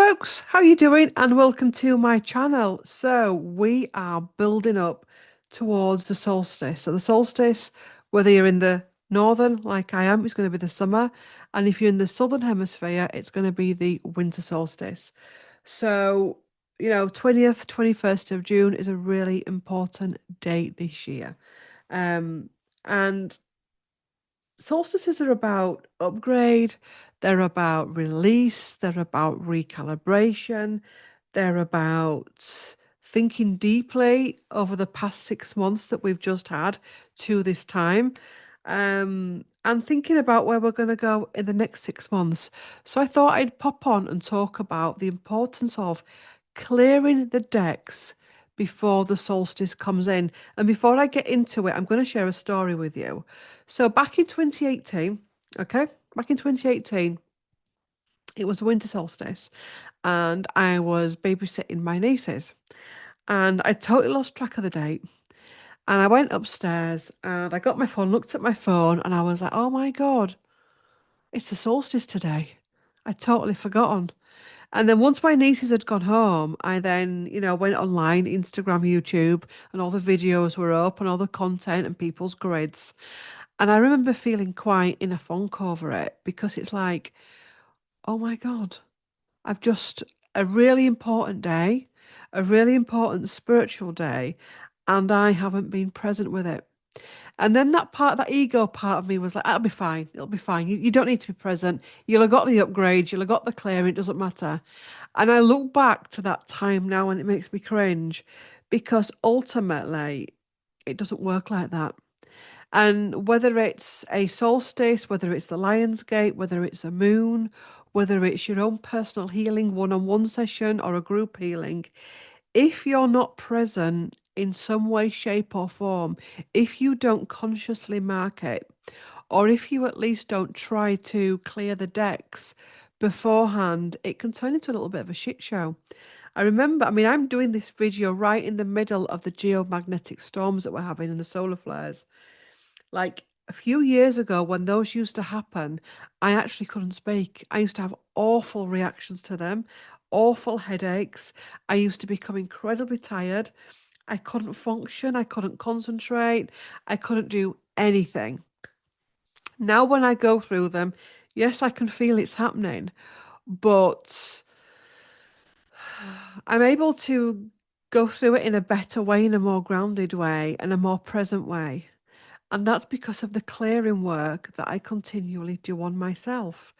folks, how you doing? And welcome to my channel. So we are building up towards the solstice. So the solstice, whether you're in the northern like I am, it's going to be the summer, and if you're in the southern hemisphere, it's going to be the winter solstice. So 20th, 21st of June is a really important date this year. Um, and solstices are about upgrade, they're about release, they're about recalibration, they're about thinking deeply over the past 6 months that we've just had to this time, and thinking about where we're going to go in the next 6 months. So I thought I'd pop on and talk about the importance of clearing the decks before the solstice comes in. And before I get into it, I'm going to share a story with you. So back in 2018, okay, back in 2018, it was the winter solstice, and I was babysitting my nieces, and I totally lost track of the date. And I went upstairs and I got my phone, looked at my phone, and I was like, oh my God, it's the solstice today. I'd totally forgotten. And then once my nieces had gone home, I then, went online, Instagram, YouTube, and all the videos were up and all the content and people's grids. And I remember feeling quite in a funk over it because it's like, oh my God, I've just a really important day, a really important spiritual day, and I haven't been present with it. And then that ego part of me was like, that'll be fine. It'll be fine. You don't need to be present. You'll have got the upgrade. You'll have got the clearing. It doesn't matter. And I look back to that time now and it makes me cringe because ultimately it doesn't work like that. And whether it's a solstice, whether it's the Lion's Gate, whether it's a moon, whether it's your own personal healing one-on-one session or a group healing, if you're not present in some way, shape, or form, if you don't consciously mark it, or if you at least don't try to clear the decks beforehand, it can turn into a little bit of a shit show. I'm doing this video right in the middle of the geomagnetic storms that we're having and the solar flares. Like a few years ago, when those used to happen, I actually couldn't speak. I used to have awful reactions to them, awful headaches. I used to become incredibly tired. I couldn't function. I couldn't concentrate. I couldn't do anything. Now, when I go through them, yes, I can feel it's happening, but I'm able to go through it in a better way, in a more grounded way, and a more present way. And that's because of the clearing work that I continually do on myself.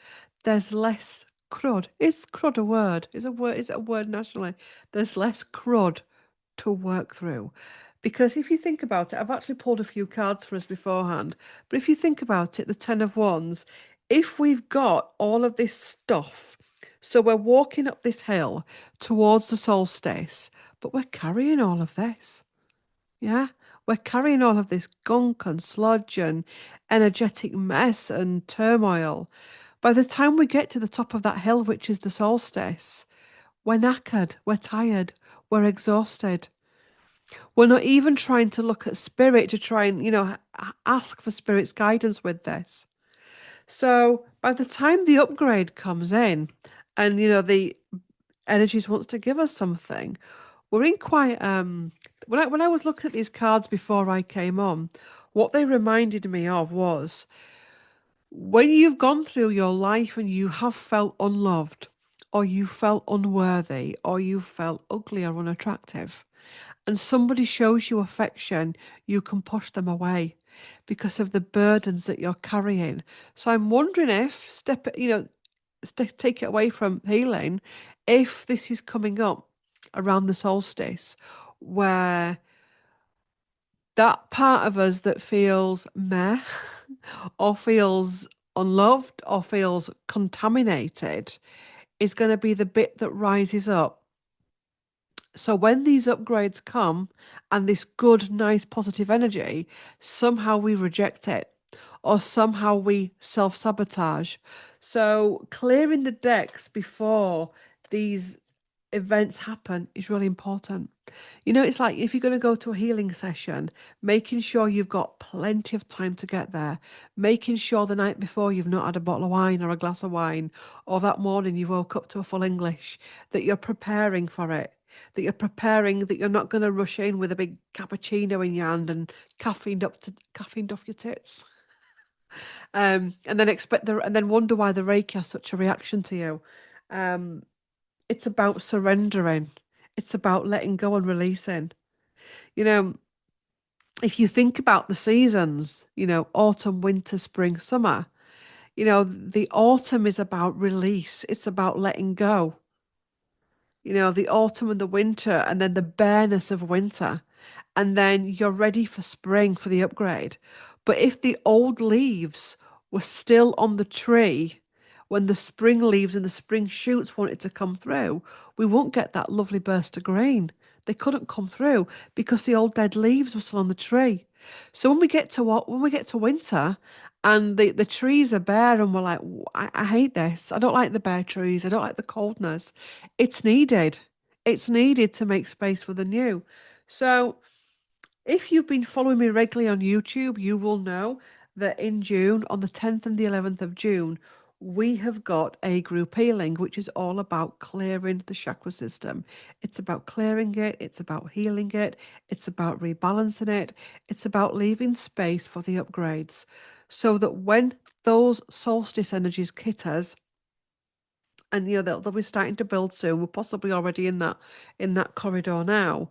There's less crud. Is crud a word? Is it a word nationally? There's less crud to work through. Because if you think about it, I've actually pulled a few cards for us beforehand. But if you think about it, the Ten of Wands, if we've got all of this stuff, so we're walking up this hill towards the solstice, but we're carrying all of this. Yeah, we're carrying all of this gunk and sludge and energetic mess and turmoil. By the time we get to the top of that hill, which is the solstice, we're knackered, we're tired, we're exhausted. We're not even trying to look at spirit to try and, ask for spirit's guidance with this. So by the time the upgrade comes in and, the energies wants to give us something, we're in quite when I was looking at these cards before I came on, what they reminded me of was when you've gone through your life and you have felt unloved, or you felt unworthy, or you felt ugly or unattractive, and somebody shows you affection, you can push them away because of the burdens that you're carrying. So I'm wondering if take it away from healing, if this is coming up around the solstice, where that part of us that feels meh or feels unloved or feels contaminated is going to be the bit that rises up. So when these upgrades come and this good, nice, positive energy, somehow we reject it or somehow we self-sabotage. So clearing the decks before these events happen is really important. You know, it's like if you're going to go to a healing session, making sure you've got plenty of time to get there, making sure the night before you've not had a bottle of wine or a glass of wine, or that morning you woke up to a full English, that you're preparing for it, that you're preparing, that you're not going to rush in with a big cappuccino in your hand and caffeined off your tits. And then and then wonder why the Reiki has such a reaction to you. Um, it's about surrendering. It's about letting go and releasing. You know, if you think about the seasons, autumn, winter, spring, summer, the autumn is about release. It's about letting go. The autumn and the winter, and then the bareness of winter. And then you're ready for spring for the upgrade. But if the old leaves were still on the tree when the spring leaves and the spring shoots wanted to come through, we won't get that lovely burst of green. They couldn't come through because the old dead leaves were still on the tree. So when we get to winter and the trees are bare and we're like, I hate this. I don't like the bare trees. I don't like the coldness. It's needed. It's needed to make space for the new. So if you've been following me regularly on YouTube, you will know that in June, on the 10th and the 11th of June, we have got a group healing, which is all about clearing the chakra system. It's about clearing it, it's about healing it, it's about rebalancing it, it's about leaving space for the upgrades. So that when those solstice energies hit us, and they'll be starting to build soon. We're possibly already in that corridor now.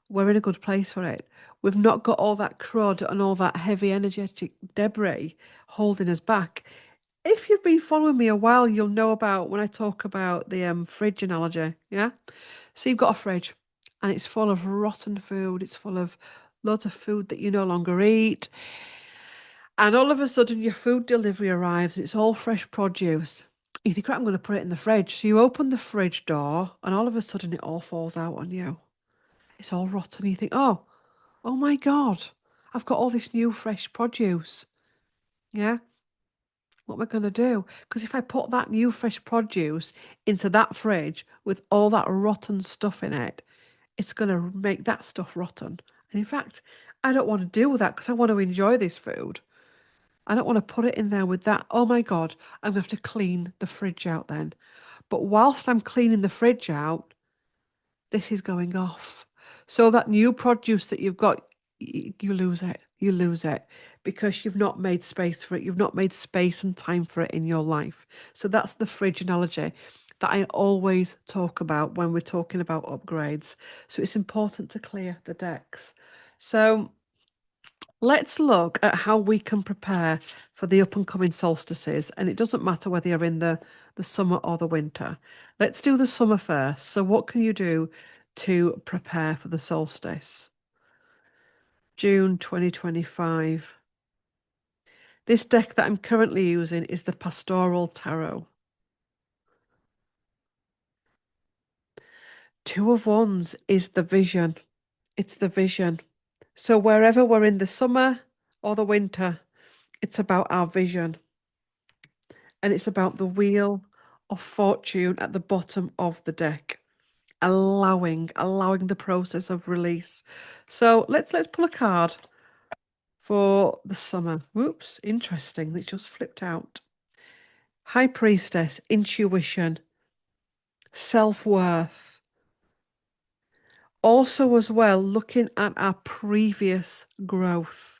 We're in a good place for it. We've not got all that crud and all that heavy energetic debris holding us back. If you've been following me a while, you'll know about when I talk about the fridge analogy. Yeah. So you've got a fridge and it's full of rotten food. It's full of loads of food that you no longer eat. And all of a sudden, your food delivery arrives. It's all fresh produce. You think, right, I'm going to put it in the fridge. So you open the fridge door, and all of a sudden, it all falls out on you. It's all rotten. You think, oh my God, I've got all this new fresh produce. Yeah, what am I going to do? Because if I put that new fresh produce into that fridge with all that rotten stuff in it, it's going to make that stuff rotten. And in fact, I don't want to do that because I want to enjoy this food. I don't want to put it in there with that. Oh my God, I'm going to have to clean the fridge out then. But whilst I'm cleaning the fridge out, this is going off. So that new produce that you've got, you lose it. You lose it because you've not made space for it. You've not made space and time for it in your life. So that's the fridge analogy that I always talk about when we're talking about upgrades. So it's important to clear the decks. So let's look at how we can prepare for the up and coming solstices. And it doesn't matter whether you're in the summer or the winter. Let's do the summer first. So what can you do to prepare for the solstice? June 2025. This deck that I'm currently using is the Pastoral Tarot. Two of Wands is the vision. It's the vision. So wherever we're in the summer or the winter, it's about our vision. And it's about the Wheel of Fortune at the bottom of the deck, allowing the process of release. So let's pull a card for the summer. Whoops, interesting. It just flipped out. High Priestess, intuition, self-worth. Also, as well, looking at our previous growth.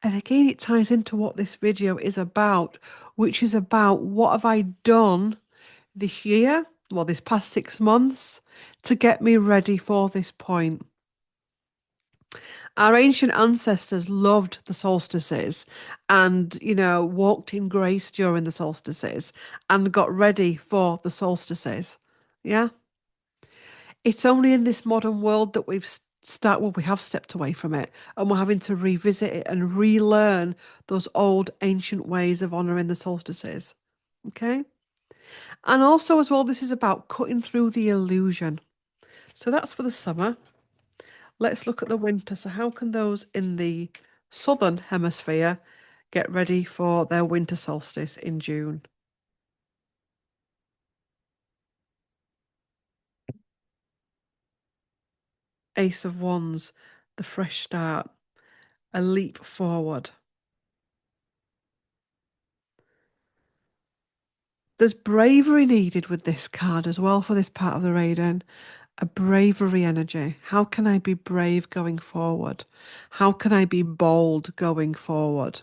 And again, it ties into what this video is about, which is about what have I done this year, well, this past 6 months, to get me ready for this point. Our ancient ancestors loved the solstices and, walked in grace during the solstices and got ready for the solstices. Yeah. It's only in this modern world that we have stepped away from it and we're having to revisit it and relearn those old ancient ways of honouring the solstices. Okay. And also, as well, this is about cutting through the illusion. So that's for the summer. Let's look at the winter. So how can those in the southern hemisphere get ready for their winter solstice in June? Ace of Wands, the fresh start, a leap forward. There's bravery needed with this card as well for this part of the reading. A bravery energy. How can I be brave going forward? How can I be bold going forward?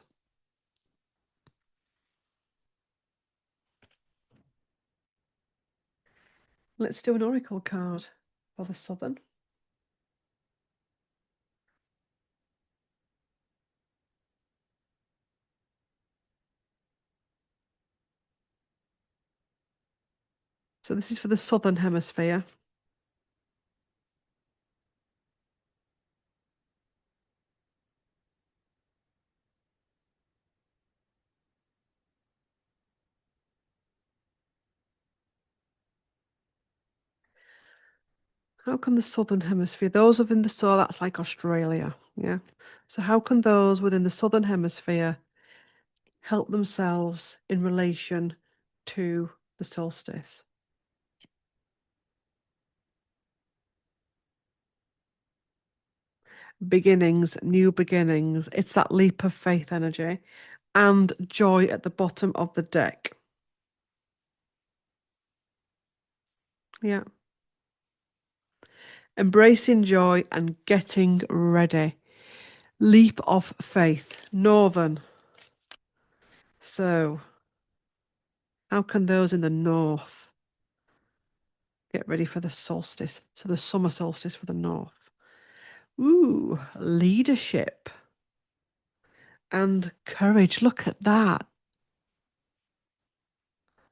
Let's do an oracle card for the Southern. So this is for the Southern Hemisphere. How can the Southern Hemisphere, those within the so that's like Australia, yeah. So how can those within the Southern Hemisphere help themselves in relation to the solstice? Beginnings, new beginnings. It's that leap of faith energy and joy at the bottom of the deck. Yeah. Embracing joy and getting ready. Leap of faith. Northern. So, how can those in the north get ready for the solstice? So, the summer solstice for the north. Ooh, leadership and courage. Look at that.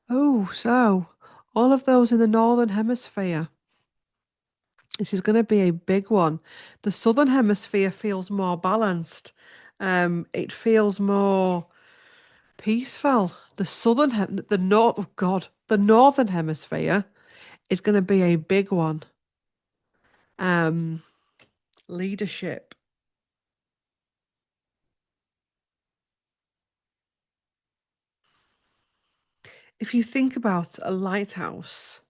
Oh, so all of those in the northern hemisphere. This is going to be a big one. The southern hemisphere feels more balanced. It feels more peaceful. The north, oh God, the northern hemisphere is going to be a big one. Um, leadership. If you think about a lighthouse,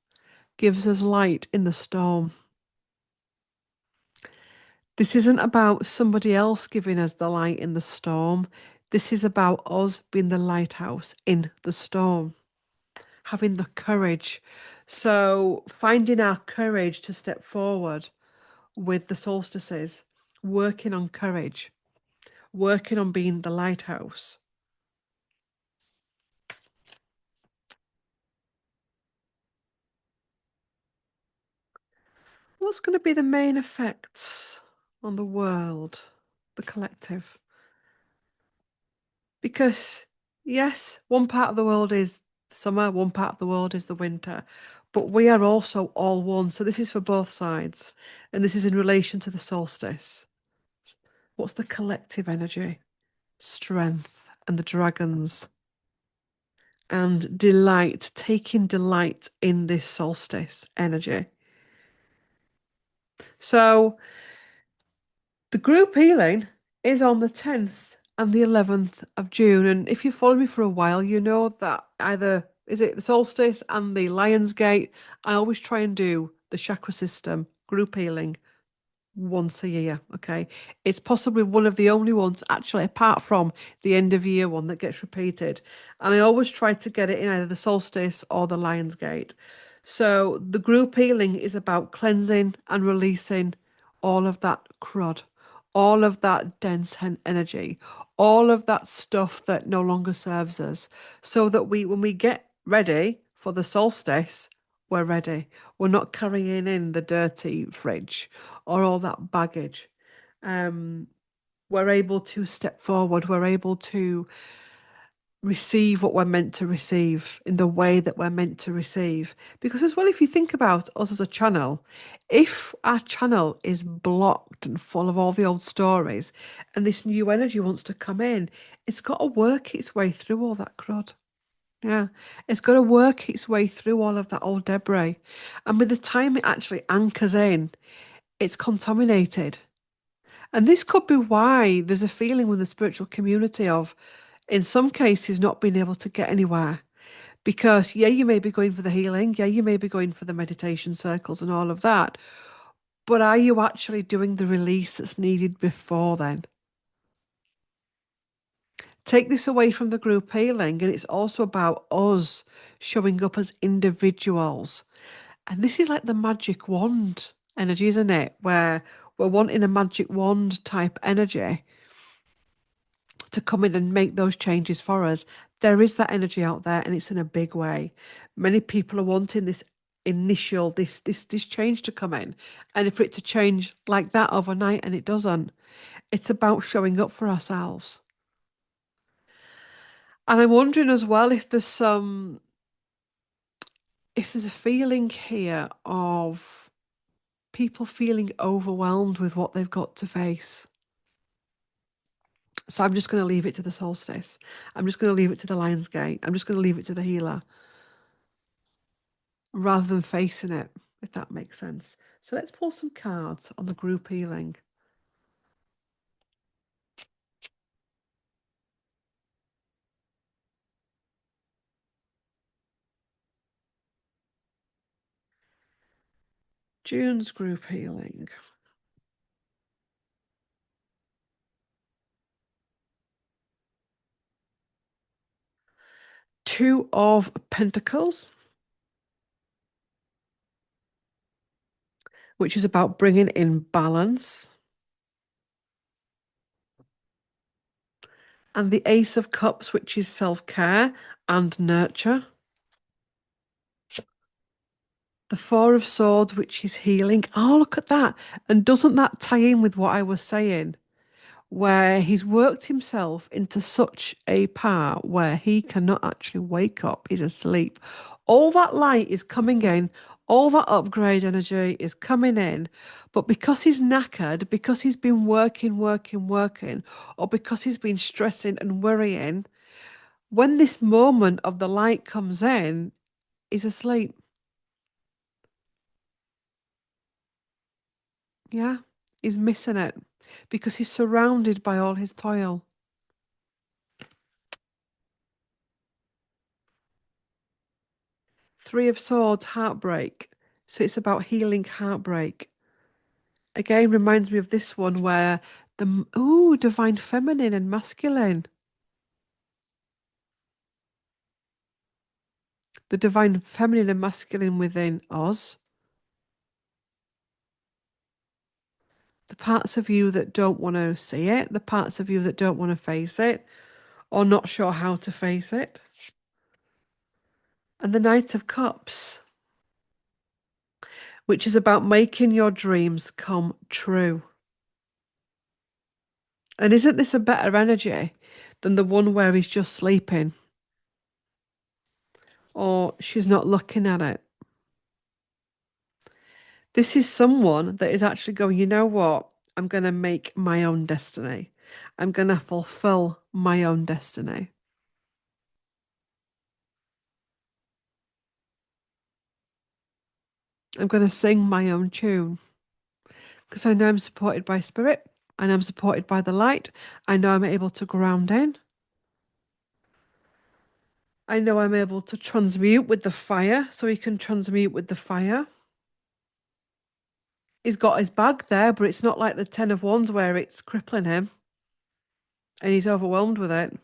gives us light in the storm. This isn't about somebody else giving us the light in the storm. This is about us being the lighthouse in the storm, having the courage. So, finding our courage to step forward with the solstices, working on courage, working on being the lighthouse. What's going to be the main effects on the world, the collective? Because, yes, one part of the world is summer, one part of the world is the winter, but we are also all one. So, this is for both sides, and this is in relation to the solstice. What's the collective energy? Strength and the dragons. And delight, taking delight in this solstice energy. So, the group healing is on the 10th and the 11th of June. And if you followed me for a while, you know that either is it the solstice and the Lion's Gate. I always try and do the chakra system group healing once a year. Okay. It's possibly one of the only ones, actually, apart from the end of year one that gets repeated. And I always try to get it in either the solstice or the Lion's Gate. So the group healing is about cleansing and releasing all of that crud, all of that dense energy, all of that stuff that no longer serves us, so that when we get ready for the solstice, we're ready. We're not carrying in the dirty fridge or all that baggage. Um, we're able to step forward. We're able to receive what we're meant to receive in the way that we're meant to receive. Because, as well, if you think about us as a channel, if our channel is blocked and full of all the old stories and this new energy wants to come in, it's got to work its way through all that crud. Yeah, it's got to work its way through all of that old debris. And by the time it actually anchors in, it's contaminated. And this could be why there's a feeling with the spiritual community of, in some cases, not being able to get anywhere. Because, yeah, you may be going for the healing. Yeah, you may be going for the meditation circles and all of that. But are you actually doing the release that's needed before then? Take this away from the group healing, and it's also about us showing up as individuals. And this is like the magic wand energy, isn't it? Where we're wanting a magic wand type energy to come in and make those changes for us. There is that energy out there, and it's in a big way. Many people are wanting this initial, this change to come in, and for it to change like that overnight, and it doesn't. It's about showing up for ourselves. And I'm wondering as well if there's a feeling here of people feeling overwhelmed with what they've got to face. So I'm just going to leave it to the solstice. I'm just going to leave it to the lion's gate. I'm just going to leave it to the healer rather than facing it, if that makes sense. So let's pull some cards on the group healing. June's group healing. Two of Pentacles, which is about bringing in balance. And the Ace of Cups, which is self-care and nurture. The Four of Swords, which is healing. Oh, look at that. And doesn't that tie in with what I was saying? Where he's worked himself into such a part where he cannot actually wake up. He's asleep. All that light is coming in. All that upgrade energy is coming in. But because he's knackered, because he's been working, or because he's been stressing and worrying, when this moment of the light comes in, he's asleep. Yeah, he's missing it because he's surrounded by all his toil. Three of Swords, heartbreak. So it's about healing heartbreak. Again, reminds me of this one where divine feminine and masculine. The divine feminine and masculine within us. The parts of you that don't want to see it, the parts of you that don't want to face it, or not sure how to face it. And the Knight of Cups, which is about making your dreams come true. And isn't this a better energy than the one where he's just sleeping? Or she's not looking at it. This is someone that is actually going, you know what? I'm going to make my own destiny. I'm going to fulfill my own destiny. I'm going to sing my own tune because I know I'm supported by spirit. I know I'm supported by the light. I know I'm able to ground in. I know I'm able to transmute with the fire, so he can transmute with the fire. He's got his bag there, but it's not like the Ten of Wands where it's crippling him and he's overwhelmed with it.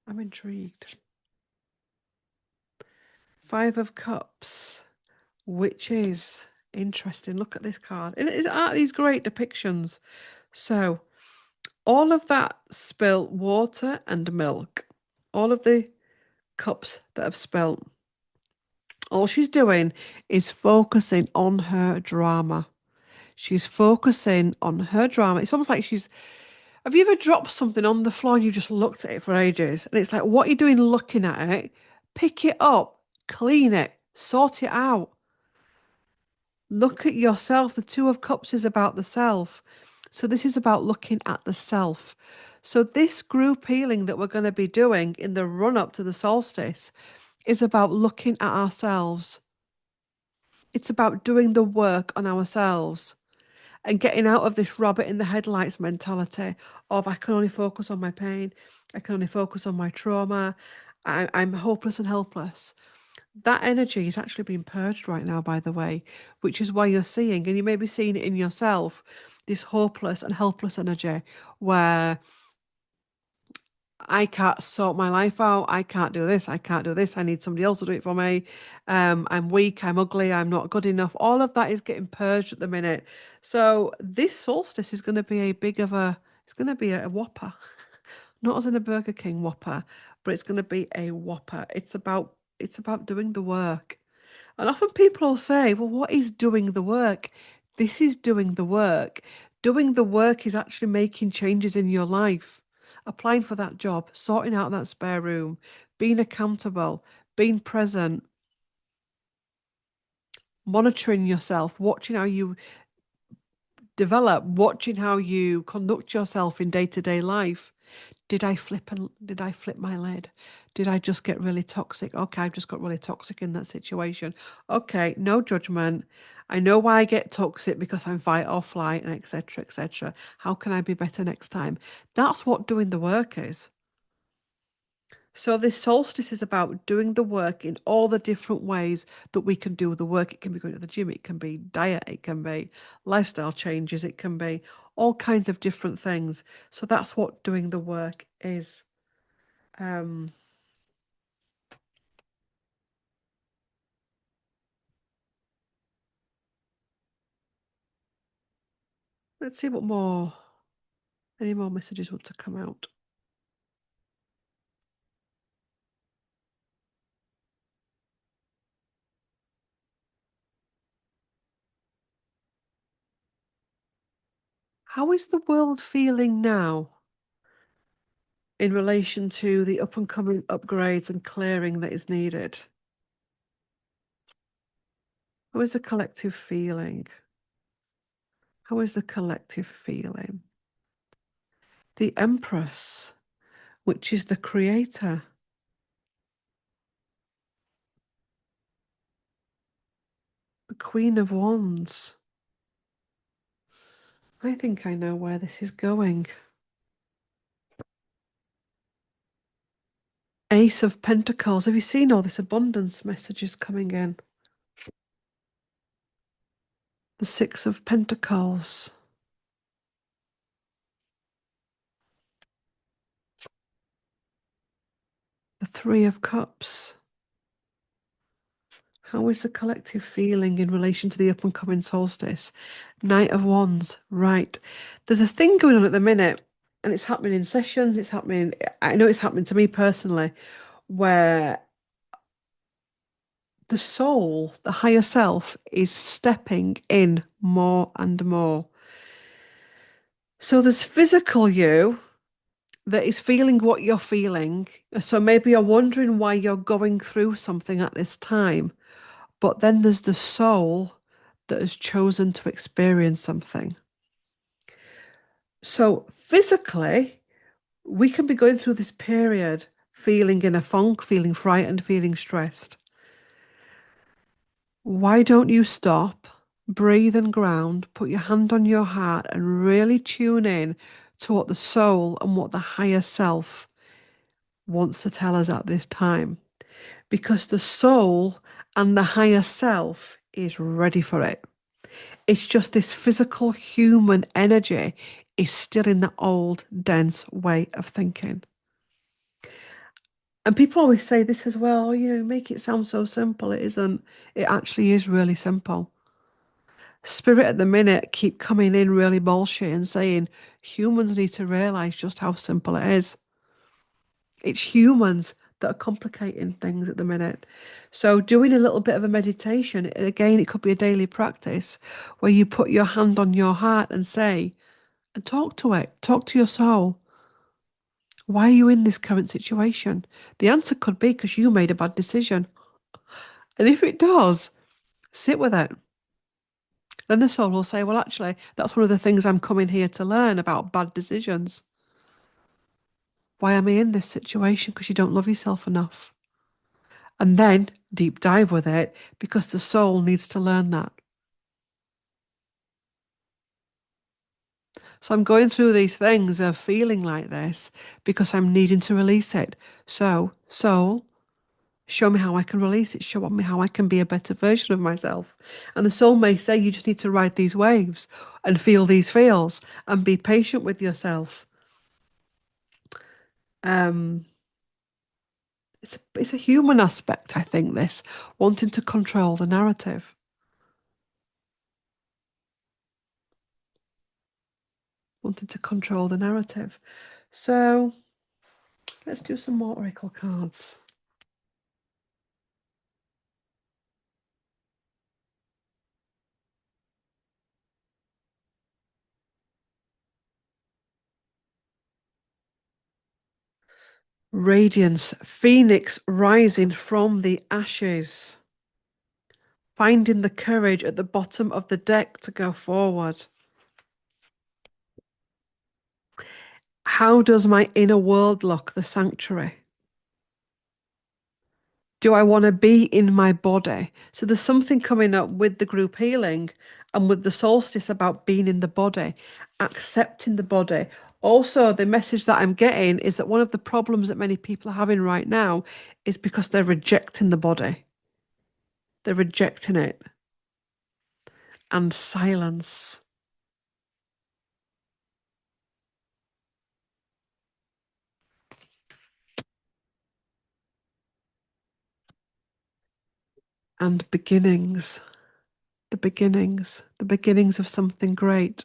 I'm intrigued. Five of Cups, which is interesting. Look at this card. It are these great depictions. So, all of that spilt water and milk. All of the cups that have spilt. All she's doing is focusing on her drama. She's focusing on her drama. It's almost like she's. Have you ever dropped something on the floor and you just looked at it for ages? And it's like, what are you doing looking at it? Pick it up, clean it, sort it out. Look at yourself. The Two of Cups is about the self. So this is about looking at the self. So this group healing that we're going to be doing in the run up to the solstice is about looking at ourselves. It's about doing the work on ourselves and getting out of this rabbit in the headlights mentality of I can only focus on my pain. I can only focus on my trauma. I'm hopeless and helpless. That energy is actually being purged right now, by the way, which is why you're seeing, and you may be seeing it in yourself, this hopeless and helpless energy where I can't sort my life out. I can't do this. I can't do this. I need somebody else to do it for me. I'm weak. I'm ugly. I'm not good enough. All of that is getting purged at the minute. So this solstice is going to be a big of a. It's going to be a whopper, not as in a Burger King whopper, but it's going to be a whopper. It's about doing the work. And often people will say, well, what is doing the work? This is doing the work. Doing the work is actually making changes in your life, applying for that job, sorting out that spare room, being accountable, being present, monitoring yourself, watching how you develop, watching how you conduct yourself in day-to-day life. Did I flip my lid? Did I just get really toxic? Okay, I've just got really toxic in that situation. Okay, no judgment. I know why I get toxic because I'm fight or flight and etc. etc. How can I be better next time? That's what doing the work is. So this solstice is about doing the work in all the different ways that we can do the work. It can be going to the gym, it can be diet, it can be lifestyle changes, it can be all kinds of different things. So that's what doing the work is. Um, let's see what more, any more messages want to come out. How is the world feeling now in relation to the up and coming upgrades and clearing that is needed? How is the collective feeling? How is the collective feeling? The Empress, which is the creator. The Queen of Wands. I think I know where this is going. Ace of Pentacles. Have you seen all this abundance messages coming in? The Six of Pentacles. The Three of Cups. How is the collective feeling in relation to the up and coming solstice? Knight of Wands. Right. There's a thing going on at the minute, and it's happening in sessions. It's happening, I know it's happening to me personally, where the soul, the higher self, is stepping in more and more. So there's physical you that is feeling what you're feeling. So maybe you're wondering why you're going through something at this time. But then there's the soul that has chosen to experience something. So physically, we can be going through this period feeling in a funk, feeling frightened, feeling stressed. Why don't you stop, breathe and ground, put your hand on your heart and really tune in to what the soul and what the higher self wants to tell us at this time? Because the soul and the higher self is ready for it. It's just this physical human energy is still in the old, dense way of thinking. And people always say this as well, oh, make it sound so simple. It isn't. It actually is really simple. Spirit at the minute keep coming in really bullshit and saying humans need to realize just how simple it is. It's humans that are complicating things at the minute. So doing a little bit of a meditation, and again, it could be a daily practice where you put your hand on your heart and say, and talk to it, talk to your soul. Why are you in this current situation? The answer could be because you made a bad decision. And if it does, sit with it. Then the soul will say, well, actually, that's one of the things I'm coming here to learn about bad decisions. Why am I in this situation? Because you don't love yourself enough. And then deep dive with it because the soul needs to learn that. So I'm going through these things of feeling like this because I'm needing to release it. So, soul, Show me how I can release it. Show me how I can be a better version of myself. And the soul may say you just need to ride these waves and feel these feels and be patient with yourself. Um, it's a human aspect, I think, this wanting to control the narrative. Wanting to control the narrative. So let's do some more oracle cards. Radiance, Phoenix rising from the ashes. Finding the courage at the bottom of the deck to go forward. How does my inner world look, the sanctuary? Do I want to be in my body? So there's something coming up with the group healing and with the solstice about being in the body, accepting the body. Also, the message that I'm getting is that one of the problems that many people are having right now is because they're rejecting the body. They're rejecting it. And silence. And beginnings. The beginnings. The beginnings of something great.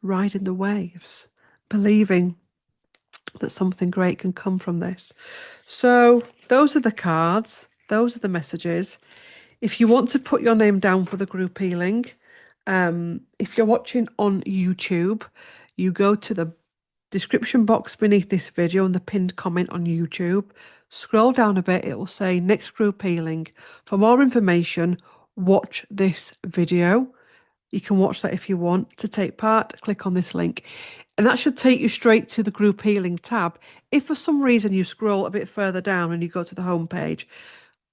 Riding the waves. Believing that something great can come from this. So those are the cards. Those are the messages. If you want to put your name down for the group healing, if you're watching on YouTube, you go to the description box beneath this video and the pinned comment on YouTube. Scroll down a bit, it will say next group healing. For more information, watch this video. You can watch that if you want to take part. Click on this link. And that should take you straight to the group healing tab. If for some reason you scroll a bit further down and you go to the home page,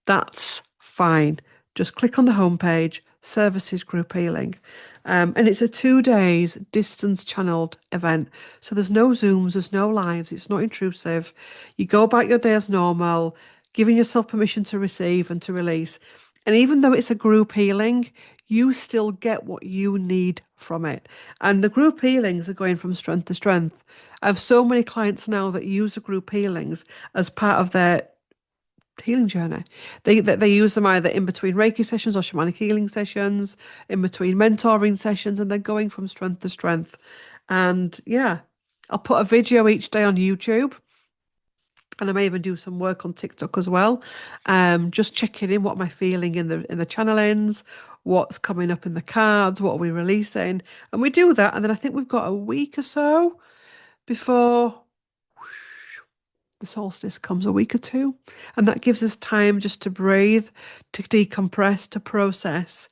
that's fine. Just click on the homepage, services group healing. And it's a 2 days distance channeled event. So there's no Zooms, there's no lives, it's not intrusive. You go about your day as normal, giving yourself permission to receive and to release. And even though it's a group healing, you still get what you need from it. And the group healings are going from strength to strength. I have so many clients now that use the group healings as part of their healing journey. They use them either in between Reiki sessions or shamanic healing sessions, in between mentoring sessions, and they're going from strength to strength. And yeah, I'll put a video each day on YouTube. And I may even do some work on TikTok as well. Just checking in what am I feeling in the channelings, what's coming up in the cards, what are we releasing. And we do that. And then I think we've got a week or so before the solstice comes, a week or two. And that gives us time just to breathe, to decompress, to process,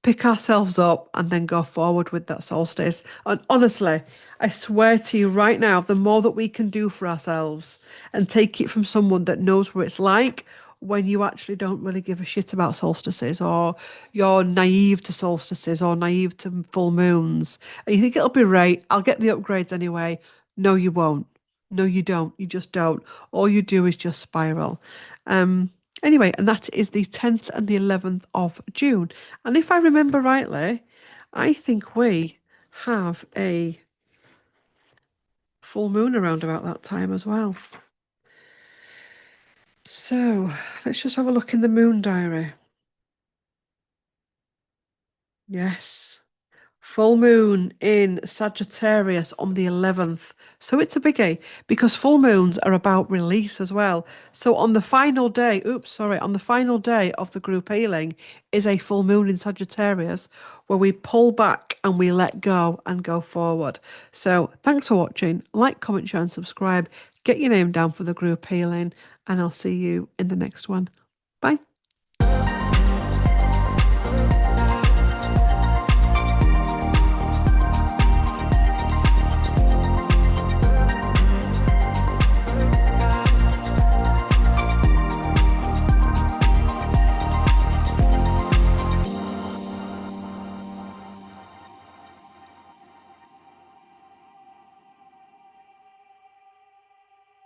pick ourselves up, and then go forward with that solstice. And honestly, I swear to you right now, the more that we can do for ourselves and take it from someone that knows what it's like when you actually don't really give a shit about solstices, or you're naive to solstices or naive to full moons, and you think it'll be right, I'll get the upgrades anyway. No, you won't. No, you don't. You just don't. All you do is just spiral. Anyway, and that is the 10th and the 11th of June. And if I remember rightly, I think we have a full moon around about that time as well. So let's just have a look in the moon diary. Yes. Full moon in Sagittarius on the 11th. So it's a biggie because full moons are about release as well. So on the final day, on the final day of the group healing is a full moon in Sagittarius where we pull back and we let go and go forward. So thanks for watching. Like, comment, share, and subscribe. Get your name down for the group healing, and I'll see you in the next one. Bye.